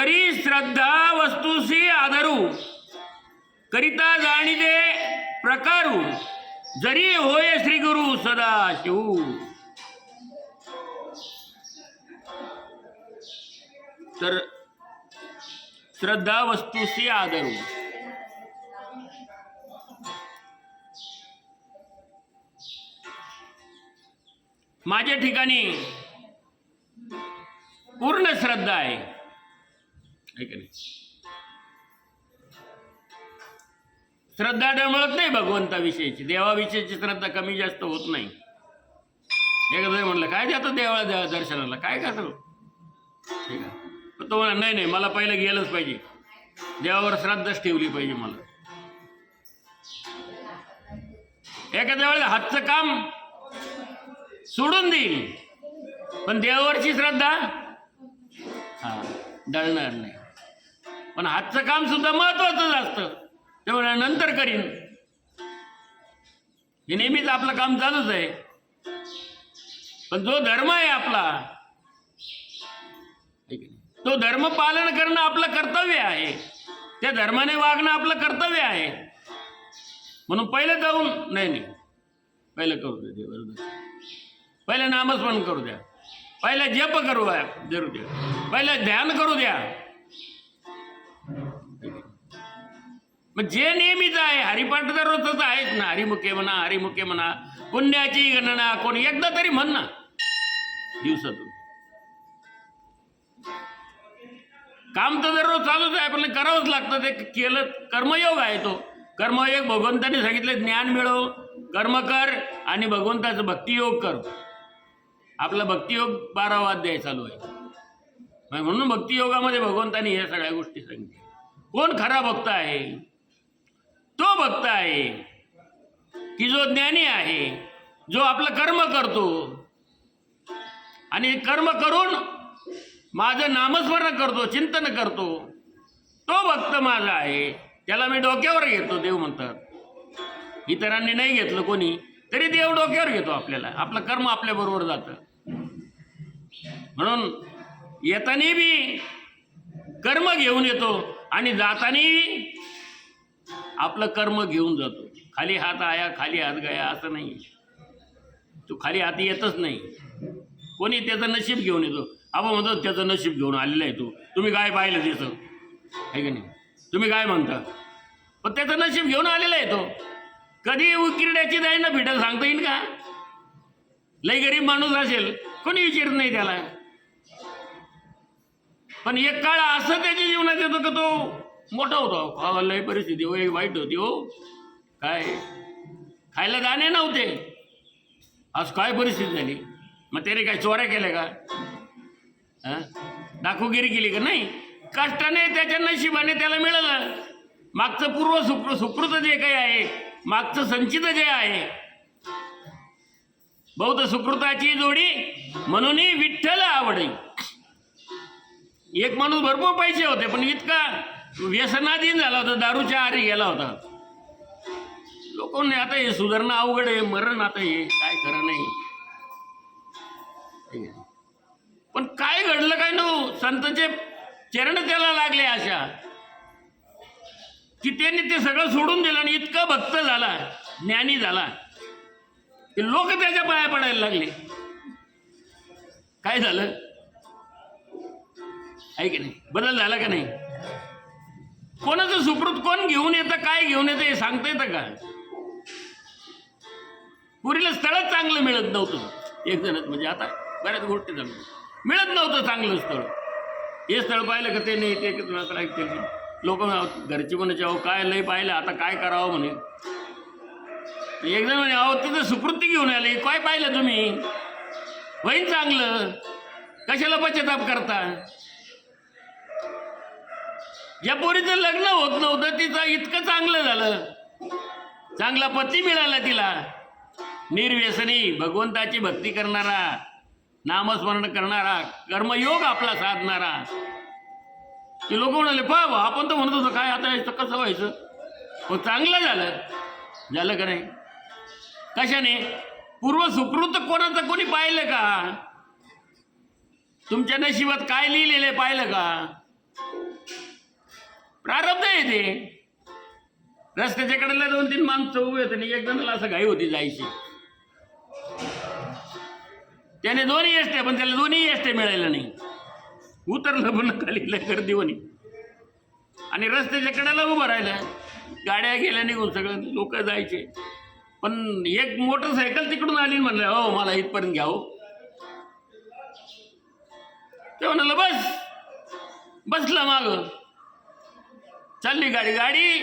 तरी श्रद्धा वस्तुसी आदरू करिता जाणिते प्रकारू जरी होय श्री गुरु सदा शिव. तर श्रद्धा वस्तुसी आदरू. माझ्या ठिकाणी पूर्ण श्रद्धा आहे की नाही. श्रद्धा डळमळत नाही भगवंताविषयीची, देवाविषयीची श्रद्धा कमी जास्त होत नाही. एकदा म्हणलं काय जातं देवाला दर्शनाला, काय करतो, ठीक आहे. तो म्हणा नाही नाही मला पहिलं गेलंच पाहिजे, देवावर श्रद्धाच ठेवली पाहिजे मला. एखाद्या वेळेला हातचं काम सोडून देईल पण देवावरची श्रद्धा डळणार नाही. पण हातचं काम सुद्धा महत्वाचं असतं, तेव्हा नंतर करीन, हे नेहमीच आपलं काम चालूच आहे. पण जो धर्म आहे आपला, तो धर्म पालन करणं आपलं कर्तव्य आहे, त्या धर्माने वागणं आपलं कर्तव्य आहे. म्हणून पहिलं जाऊन नाही पहिलं करू द्या देवाला, पहिलं नामस्मरण करू द्या, पहिलं जप करू द्या, पहिलं ध्यान करू द्या. मग जे नेहमीच आहे हरिपाठ तर रोजच आहेच ना, हरिमुखे म्हणा पुण्याची गणना कोणी एकदा तरी म्हण ना दिवसातून. काम तर दररोज चालूच आहे पण करावंच लागतं, ते केलं कर्मयोग आहे. तो कर्मयोग भगवंताने सांगितलं ज्ञान मिळव, कर्म कर आणि भगवंताचं भक्तियोग कर. आपला भक्तियोग 12 अध्याय चालू आहे, म्हणून भक्तियोगामध्ये भगवंताने ह्या सगळ्या गोष्टी सांगितल्या. कोण खरा भक्त आहे, तो भक्त आहे की जो ज्ञानी आहे, जो आपलं कर्म करतो आणि कर्म करून माझं नामस्मरण करतो, चिंतन करतो, तो भक्त माझा आहे. त्याला मी डोक्यावर घेतो. देव म्हणतात, इतरांनी नाही घेतलं कोणी तरी देव डोक्यावर घेतो आपल्याला. आपलं कर्म आपल्या बरोबर जातं. म्हणून येताना बी कर्म घेऊन येतो आणि जाताना आपलं कर्म घेऊन जातो. खाली हात आया खाली हात गया असं नाही. तो खाली हात येतच नाही. कोणी त्याचं नशीब घेऊन येतो. आपण म्हणतो त्याचं नशीब घेऊन आलेलं आहे. तुम्ही काय पाहिलं त्याचं आहे का नाही, तुम्ही काय म्हणता, पण त्याचं नशीब घेऊन आलेलं आहे. तो कधी उकिरड्याची जाईन ना भेटेल सांगता येईल का. लई गरीब माणूस असेल कोणी विचारत नाही त्याला, पण एक काळ असं त्याच्या जीवनात येतो की तो मोठा होतो. लई परिस्थिती हो वाईट होती हो, काय खायला दाणे नव्हते, आज काय परिस्थिती झाली. मग त्याने काय चोऱ्या केल्या का, दाखवगिरी केली का, नाही. कष्टाने त्याच्या नशिबाने त्याला मिळालं. मागचं पूर्व सुकृत जे काही आहे, मागचं संचित जे आहे, बहुत सुकृताची जोडी म्हणून विठ्ठल आवडे. एक माणूस भरपूर पैसे होते पण इतका व्यसनाधीन झाला होता, दारूच्या आरी गेला होता. लोकांनी आता हे सुधारणं अवघड आहे, मरण आता हे काय खरं नाही. पण काय घडलं काय नो, संतचे चरण त्याला लागले अशा की त्यांनी ते सगळं सोडून दिलं आणि इतका भक्त झाला, ज्ञानी झाला, ते लोक त्याच्या पाया पडायला लागले. काय झालं आहे की नाही, बदल झाला का नाही. कोणाचं सुकृत कोण घेऊन येतं, काय घेऊन येतं हे सांगता येतं का. पुरीला स्थळच चांगलं मिळत नव्हतं. एक जणच म्हणजे आता बऱ्याच गोष्टी झाल्या, मिळत नव्हतं चांगलं स्थळ. हे स्थळ पाहिलं का ते नाही, ते ऐकते लोक घरची म्हणायचे अहो काय लय पाहिलं आता काय करावं म्हणे. एक जण म्हणे अहो तिथं सुकृती घेऊन आले, काय पाहिलं तुम्ही, होईन चांगलं, कशाला पश्चाताप करता. ज्या पोरीचं लग्न होत नव्हतं तिचं इतकं चांगलं झालं, चांगला पती मिळाला तिला, निर्व्यसनी भगवंताची भक्ती करणारा, नामस्मरण करणारा, कर्मयोग आपला साधणारा. ते लोक म्हणाले पाहा आपण तर म्हणत होतो काय आता यायचं कसं व्हायचं, पण चांगलं झालं का नाही. कशाने, पूर्व सुकृत कोणाचं कोणी पाहिलं का, तुमच्या नशिबात काय लिहिलेलं पाहिलं का. प्रारब्ध आहे ते. रस्त्याच्या कडेला 2-3 माणसं उभे होते आणि एक जणाला असं घाई होती जायची. त्याने 2 एसट्या, पण त्याला 2 एसट्या मिळायला नाही. उतरलं पण खाली गर्दी होणी आणि रस्त्याच्या कडेला उभं राहिलं. गाड्या गेल्या निघून, सगळं लोक जायचे. पण एक मोटरसायकल तिकडून आली, म्हणलं हो मला इथपर्यंत घ्या हो. ते म्हणाल बसला माग, चालली गाडी. गाडी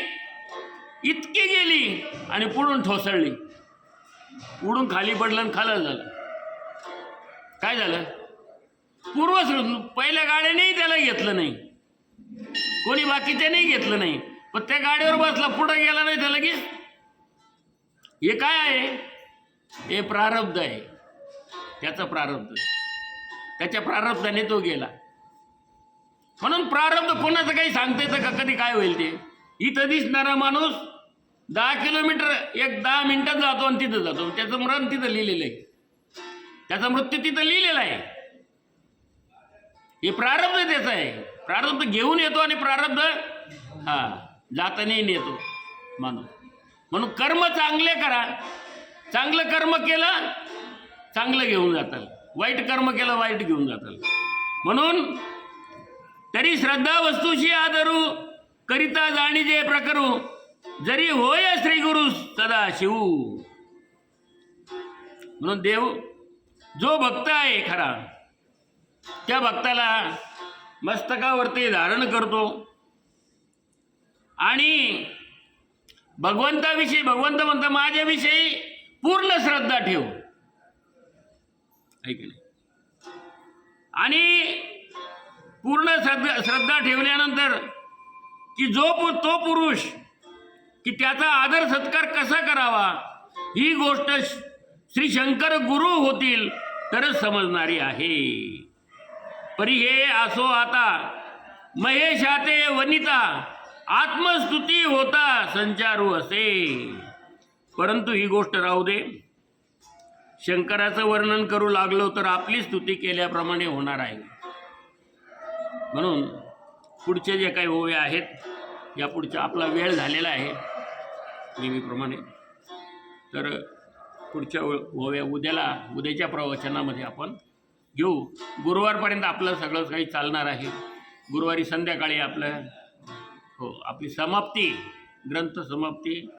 इतकी गेली आणि पुढून ठोसळली, उडून खाली पडलं आणि खालं झालं. काय झालं? पहिल्या गाड्यानेही त्याला घेतलं नाही, कोणी बाकीच्यानेही घेतलं नाही, पण त्या गाडीवर बसला, पुढे गेला नाही त्याला लगेच. हे काय आहे? हे प्रारब्ध आहे, त्याचं प्रारब्ध. त्याच्या प्रारब्धाने तो गेला. म्हणून प्रारब्ध कोणाचं काही सांगता येतं का कधी काय होईल ते? इथं दिसणारा माणूस 10 किलोमीटर 10 मिनिटात जातो आणि तिथं जातो. त्याचं मरण तिथं लिहिलेलं आहे, त्याचा मृत्यू तिथं लिहिलेला आहे. हे प्रारब्ध त्याचं आहे. प्रारब्ध घेऊन येतो आणि प्रारब्ध जातानाही नेतो माणूस. म्हणून कर्म चांगले करा. चांगलं कर्म केलं चांगलं घेऊन जाताल, वाईट कर्म केलं वाईट घेऊन जाताल. म्हणून तरी श्रद्धा वस्तूशी आदरू, करिता जाणीजे प्रकरू, जरी होय श्री गुरु सदा शिवू. म्हणून देव जो भक्त आहे खरा, त्या भक्ताला मस्तकावरती धारण करतो आणि भगवंताविषयी, भगवंत म्हणता माझ्याविषयी पूर्ण श्रद्धा ठेव, ऐक नाही. आणि पूर्ण श्रद्धा ठेवल्यानंतर की तो पुरुष की त्याचा आदर सत्कार कसा करावा ही गोष्ट श्री शंकर गुरु होतील तरच समजणारी आहे. परी हे असो आता महेशाते वनिता, आत्मस्तुती होता संचारू असे. परंतु ही गोष्ट राहू दे, शंकराचं वर्णन करू लागलो तर आपली स्तुती केल्याप्रमाणे होणार आहे. म्हणून पुढचे जे काही ओवे आहेत, या पुढचा आपला वेळ झालेला आहे नेहमीप्रमाणे. तर पुढच्या ओव्या उद्याच्या प्रवचनामध्ये आपण घेऊ. गुरुवारपर्यंत आपलं सगळं काही चालणार आहे. गुरुवारी संध्याकाळी आपली समाप्ती, ग्रंथ समाप्ती